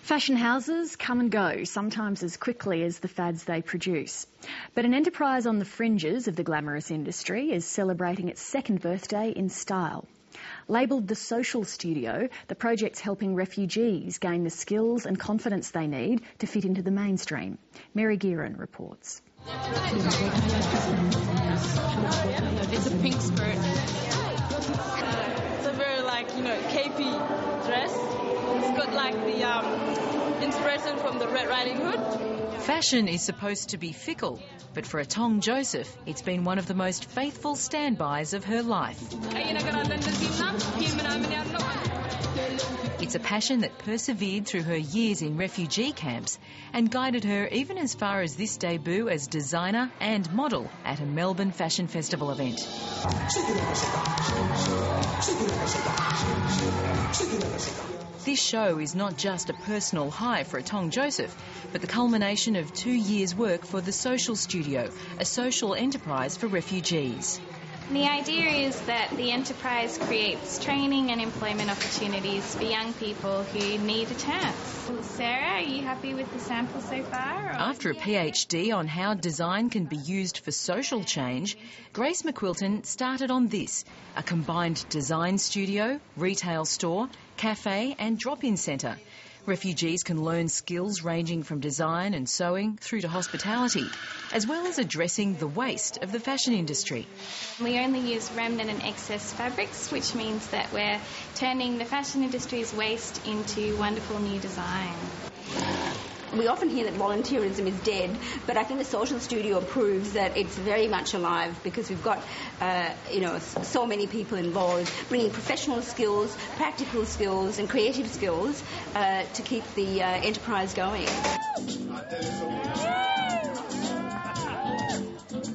Fashion houses come and go, sometimes as quickly as the fads they produce. But an enterprise on the fringes of the glamorous industry is celebrating its second birthday in style. Labelled the Social Studio, the project's helping refugees gain the skills and confidence they need to fit into the mainstream. Mary Gearan reports. It's a pink skirt. It's a very capey dress. It's got the inspiration from the Red Riding Hood. Fashion is supposed to be fickle, but for ATONG Joseph, it's been one of the most faithful standbys of her life. It's a passion that persevered through her years in refugee camps and guided her even as far as this debut as designer and model at a Melbourne Fashion Festival event. This show is not just a personal high for ATONG Joseph, but the culmination of 2 years' work for the Social Studio, a social enterprise for refugees. The idea is that the enterprise creates training and employment opportunities for young people who need a chance. Sarah, are you happy with the sample so far? After a PhD on how design can be used for social change, Grace McQuilten started on this, a combined design studio, retail store, cafe and drop-in centre. Refugees can learn skills ranging from design and sewing through to hospitality, as well as addressing the waste of the fashion industry. We only use remnant and excess fabrics, which means that we're turning the fashion industry's waste into wonderful new design. We often hear that volunteerism is dead, but I think the Social Studio proves that it's very much alive because we've got, so many people involved, bringing professional skills, practical skills and creative skills to keep the enterprise going.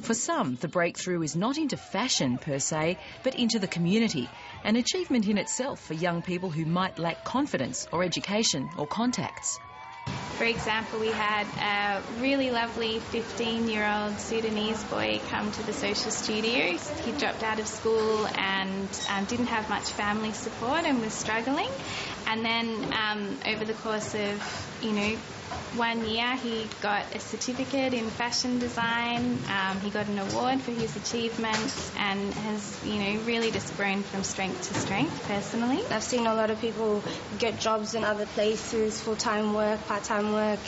For some, the breakthrough is not into fashion per se, but into the community, an achievement in itself for young people who might lack confidence or education or contacts. For example, we had a really lovely 15-year-old Sudanese boy come to the Social Studio. He dropped out of school and didn't have much family support and was struggling. And then over the course of, 1 year, he got a certificate in fashion design. He got an award for his achievements and has, really just grown from strength to strength personally. I've seen a lot of people get jobs in other places, full-time work, part-time work.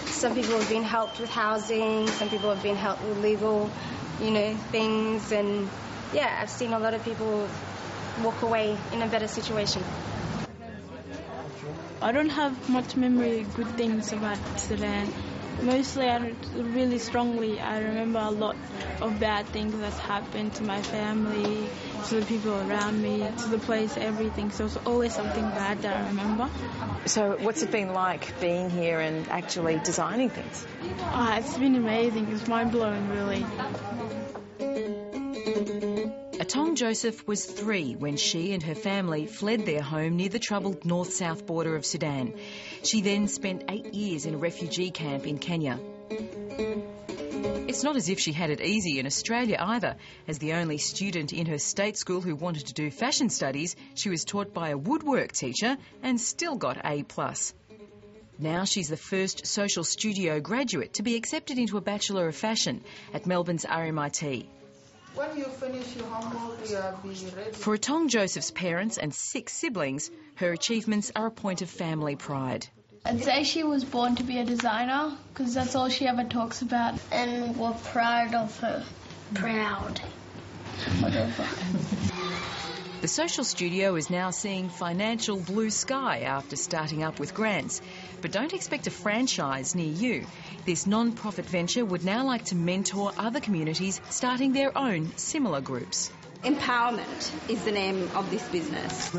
Some people have been helped with housing, some people have been helped with legal, things. And, yeah, I've seen a lot of people walk away in a better situation. I don't have much memory of good things about Sudan. Mostly, really strongly, I remember a lot of bad things that's happened to my family, to the people around me, to the place, everything. So it's always something bad that I remember. So what's it been like being here and actually designing things? It's been amazing. It's mind-blowing, really. ATONG Joseph was 3 when she and her family fled their home near the troubled north-south border of Sudan. She then spent 8 years in a refugee camp in Kenya. It's not as if she had it easy in Australia either. As the only student in her state school who wanted to do fashion studies, she was taught by a woodwork teacher and still got A+. Now she's the first Social Studio graduate to be accepted into a Bachelor of Fashion at Melbourne's RMIT. When you finish your homework, you'll be ready. For ATONG Joseph's parents and 6 siblings, her achievements are a point of family pride. I'd say she was born to be a designer because that's all she ever talks about. And we're proud of her. Proud. Whatever. The Social Studio is now seeing financial blue sky after starting up with grants. But don't expect a franchise near you. This non-profit venture would now like to mentor other communities starting their own similar groups. Empowerment is the name of this business.